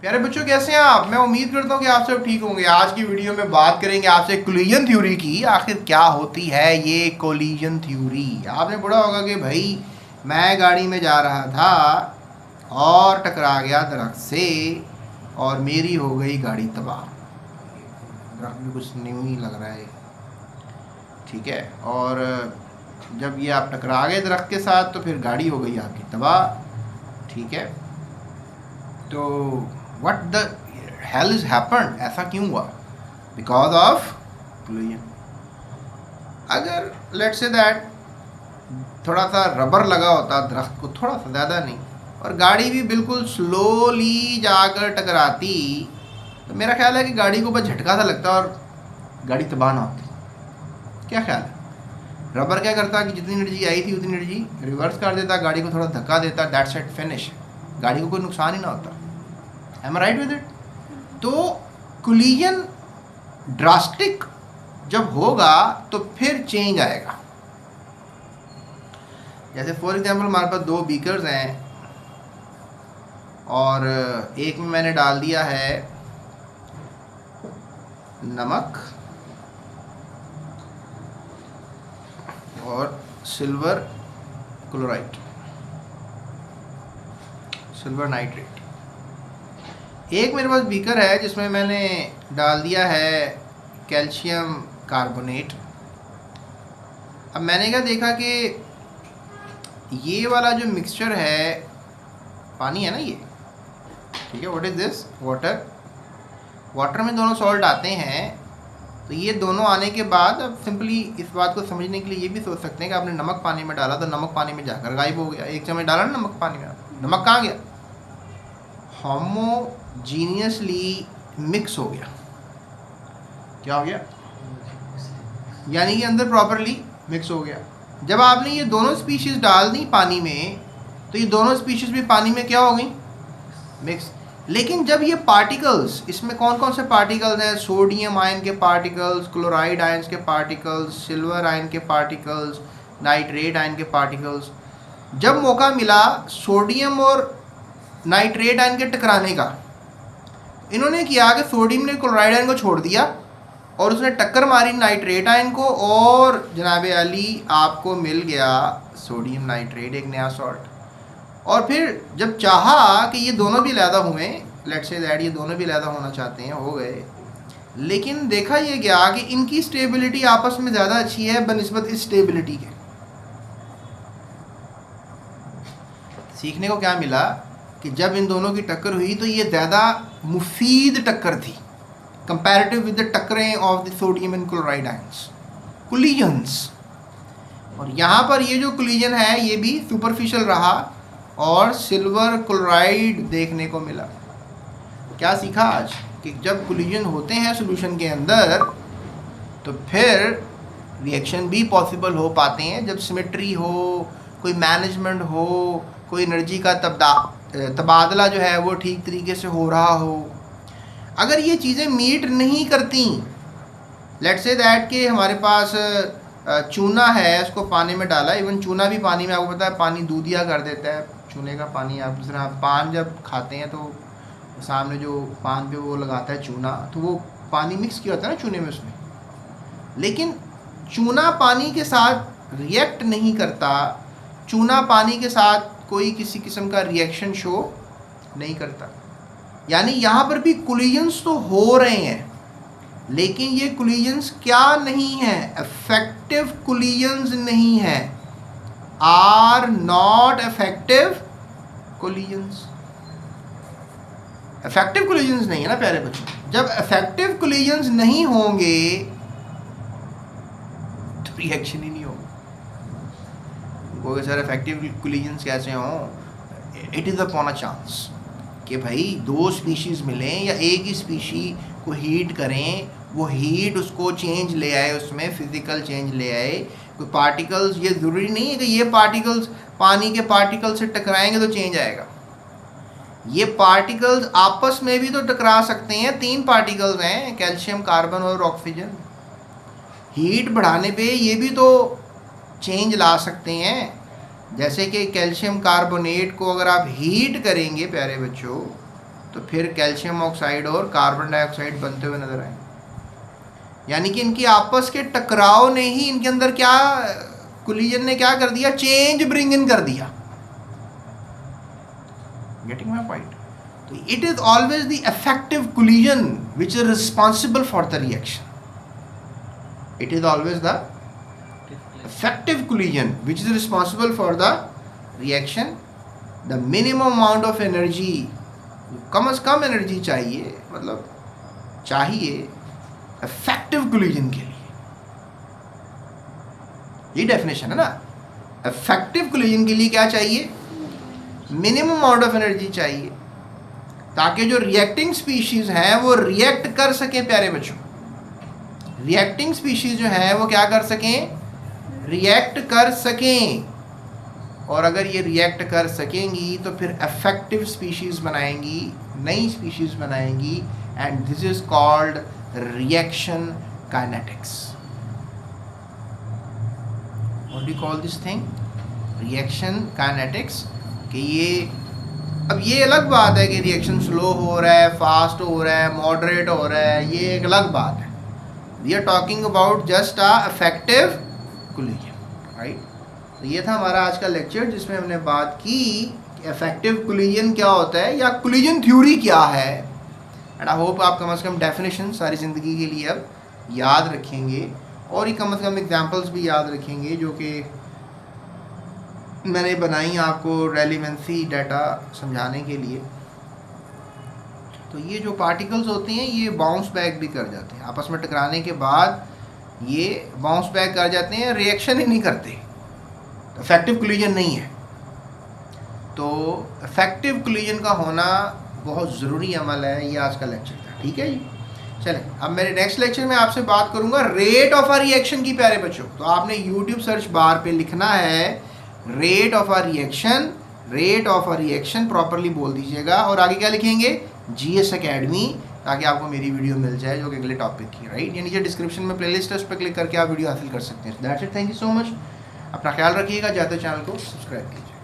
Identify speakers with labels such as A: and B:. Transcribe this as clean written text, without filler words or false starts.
A: प्यारे बच्चों, कैसे हैं आप? मैं उम्मीद करता हूँ कि आप सब ठीक होंगे। आज की वीडियो में बात करेंगे आपसे कोलिजन थ्योरी की। आखिर क्या होती है ये कोलिजन थ्योरी? आपने पढ़ा होगा कि भाई मैं गाड़ी में जा रहा था और टकरा गया दरख्त से और मेरी हो गई गाड़ी तबाह। दरख्त भी कुछ न्यू ही लग रहा है, ठीक है। और जब ये आप टकरा गए दरख्त के साथ तो फिर गाड़ी हो गई आपकी तबाह, ठीक है। तो what the hell is happened? ऐसा क्यों हुआ? Because of collision. अगर लेट्स से दैट थोड़ा सा रबर लगा होता दरख्त को, थोड़ा सा, ज़्यादा नहीं, और गाड़ी भी बिल्कुल स्लोली जाकर टकराती, तो मेरा ख्याल है कि गाड़ी को बस झटका सा लगता और गाड़ी तबाह ना होती। क्या ख्याल है? रबर क्या करता कि जितनी एनर्जी आई थी उतनी एनर्जी रिवर्स कर देता, गाड़ी को थोड़ा धक्का देता, दैट्स इट, फिनिश। गाड़ी को कोई नुकसान ही ना होता। Am I right with it? तो कोलिजन ड्रास्टिक जब होगा तो फिर चेंज आएगा। जैसे फॉर एग्जांपल हमारे पास दो बीकर्स हैं और एक में मैंने डाल दिया है नमक और सिल्वर क्लोराइड, सिल्वर नाइट्रेट। एक मेरे पास बीकर है जिसमें मैंने डाल दिया है कैल्शियम कार्बोनेट। अब मैंने क्या देखा कि ये वाला जो मिक्सचर है, पानी है ना ये, ठीक है, what is this? Water. Water में दोनों सॉल्ट आते हैं, तो ये दोनों आने के बाद अब सिंपली इस बात को समझने के लिए ये भी सोच सकते हैं कि आपने नमक पानी में डाला तो नमक पानी में जाकर गायब हो गया। एक चम्मच डाला ना नमक पानी में, नमक कहाँ गया? होमोजीनियसली मिक्स हो गया। क्या हो गया? यानी कि अंदर प्रॉपरली मिक्स हो गया। जब आपने ये दोनों स्पीशीज डाल दी पानी में, तो ये दोनों स्पीशीज भी पानी में क्या हो गई? मिक्स। लेकिन जब ये पार्टिकल्स, इसमें कौन कौन से पार्टिकल्स हैं? सोडियम आयन के पार्टिकल्स, क्लोराइड आयन के पार्टिकल्स, सिल्वर आयन के पार्टिकल्स, नाइट्रेट आयन के पार्टिकल्स। जब मौका मिला सोडियम और नाइट्रेट आयन के टकराने का, इन्होंने किया कि सोडियम ने क्लोराइड आयन को छोड़ दिया और उसने टक्कर मारी नाइट्रेट आयन को, और जनाब अली आपको मिल गया सोडियम नाइट्रेट, एक नया सॉल्ट। और फिर जब चाहा कि ये दोनों भी अलहदा हुए, लेट्स से दैट ये दोनों भी अलहदा होना चाहते हैं, हो गए, लेकिन देखा ये गया कि इनकी स्टेबिलिटी आपस में ज़्यादा अच्छी है बनिस्बत इस स्टेबिलिटी के। सीखने को क्या मिला कि जब इन दोनों की टक्कर हुई तो ये ज़्यादा मुफीद टक्कर थी कंपैरेटिव विद द टक्करें of the sodium and chloride ions, collisions. और यहाँ पर ये जो कोलिजन है ये भी सुपरफिशियल रहा और सिल्वर क्लोराइड देखने को मिला। क्या सीखा आज? कि जब कोलिजन होते हैं सॉल्यूशन के अंदर तो फिर रिएक्शन भी पॉसिबल हो पाते हैं, जब सिमेट्री हो, कोई मैनेजमेंट हो, कोई एनर्जी का तबादला जो है वो ठीक तरीके से हो रहा हो। अगर ये चीज़ें मीट नहीं करती, लेट्स से दैट कि हमारे पास चूना है, उसको पानी में डाला, इवन चूना भी पानी में, आपको पता है पानी दूधिया कर देता है चूने का पानी। आप जिस तरह पान जब खाते हैं तो सामने जो पान पे वो लगाता है चूना, तो वो पानी मिक्स किया होता है ना चूने में उसमें, लेकिन चूना पानी के साथ रिएक्ट नहीं करता, चूना पानी के साथ कोई किसी किस्म का रिएक्शन शो नहीं करता। यानी यहाँ पर भी कोलिजन्स तो हो रहे हैं, लेकिन ये कोलिजन्स क्या नहीं है? इफेक्टिव कोलिजन्स नहीं है, are not effective collisions. Effective collisions नहीं है ना प्यारे बच्चों। जब इफेक्टिव कोलिजन्स नहीं होंगे तो रिएक्शन ही नहीं होगा। सर इफेक्टिव कोलिजन्स कैसे हों? It is upon a chance कि भाई दो स्पीशीज़ मिलें या एक ही स्पीशी को हीट करें, वो हीट उसको चेंज ले आए, उसमें फिज़िकल चेंज ले आए। कोई पार्टिकल्स, ये ज़रूरी नहीं है कि ये पार्टिकल्स पानी के पार्टिकल से टकराएंगे तो चेंज आएगा। ये पार्टिकल्स आपस में भी तो टकरा सकते हैं। तीन पार्टिकल्स हैं, कैल्शियम, कार्बन और ऑक्सीजन। हीट बढ़ाने पे ये भी तो चेंज ला सकते हैं। जैसे कि कैल्शियम कार्बोनेट को अगर आप हीट करेंगे प्यारे बच्चों, तो फिर कैल्शियम ऑक्साइड और कार्बन डाइऑक्साइड बनते हुए नजर आए। यानी कि इनकी आपस के टकराव ने ही इनके अंदर क्या, कोलिजन ने क्या कर दिया, चेंज ब्रिंग इन कर दिया। Getting my point? तो it is always the effective collision which is responsible for the reaction. It is always the effective collision which is responsible for the reaction. The minimum amount of energy, कम से कम energy चाहिए, मतलब चाहिए effective collision के लिए। ये definition है ना। effective collision के लिए क्या चाहिए, मिनिमम अमाउंट ऑफ एनर्जी चाहिए, ताकि जो रिएक्टिंग स्पीशीज हैं वो रिएक्ट कर सकें। प्यारे बच्चों, रिएक्टिंग स्पीशीज जो है वो क्या कर सकें, रिएक्ट कर सकें। और अगर ये रिएक्ट कर सकेंगी तो फिर इफेक्टिव स्पीशीज बनाएंगी, नई स्पीशीज बनाएंगी, and this is called reaction kinetics. What do you call this thing, reaction kinetics. कि ये, अब ये अलग बात है कि रिएक्शन स्लो हो रहा है, फास्ट हो रहा है, मॉडरेट हो रहा है, ये एक अलग बात है। We are talking about just a effective collision, right. तो ये था हमारा आज का लेक्चर, जिसमें हमने बात की कि इफेक्टिव कोलिजन क्या होता है या कोलिजन थ्योरी क्या है। एंड आई होप आप कम से कम डेफिनेशन सारी ज़िंदगी के लिए अब याद रखेंगे, और ये कम से कम एग्जांपल्स भी याद रखेंगे जो कि मैंने बनाई आपको रेलिवेंसी डाटा समझाने के लिए। तो ये जो पार्टिकल्स होते हैं ये बाउंस बैक भी कर जाते हैं, आपस में टकराने के बाद ये बाउंस बैक कर जाते हैं, रिएक्शन ही नहीं करते, इफेक्टिव कोलिजन नहीं है। तो इफेक्टिव कोलिजन का होना बहुत ज़रूरी अमल है। ये आज का लेक्चर था, ठीक है जी। चलें, अब मेरे नेक्स्ट लेक्चर में आपसे बात करूंगा रेट ऑफ अ रिएक्शन की। प्यारे बच्चों, तो आपने यूट्यूब सर्च बार पे लिखना है rate of a reaction, rate of a reaction properly बोल दीजिएगा, और आगे क्या लिखेंगे, GS Academy, ताकि आपको मेरी वीडियो मिल जाए जो कि अगले टॉपिक की, राइट। ये नीचे डिस्क्रिप्शन में प्लेलिस्ट है, उस पर क्लिक करके आप वीडियो हासिल कर सकते हैं। That's it, thank you so much. अपना ख्याल रखिएगा, जाते चैनल को सब्सक्राइब कीजिए।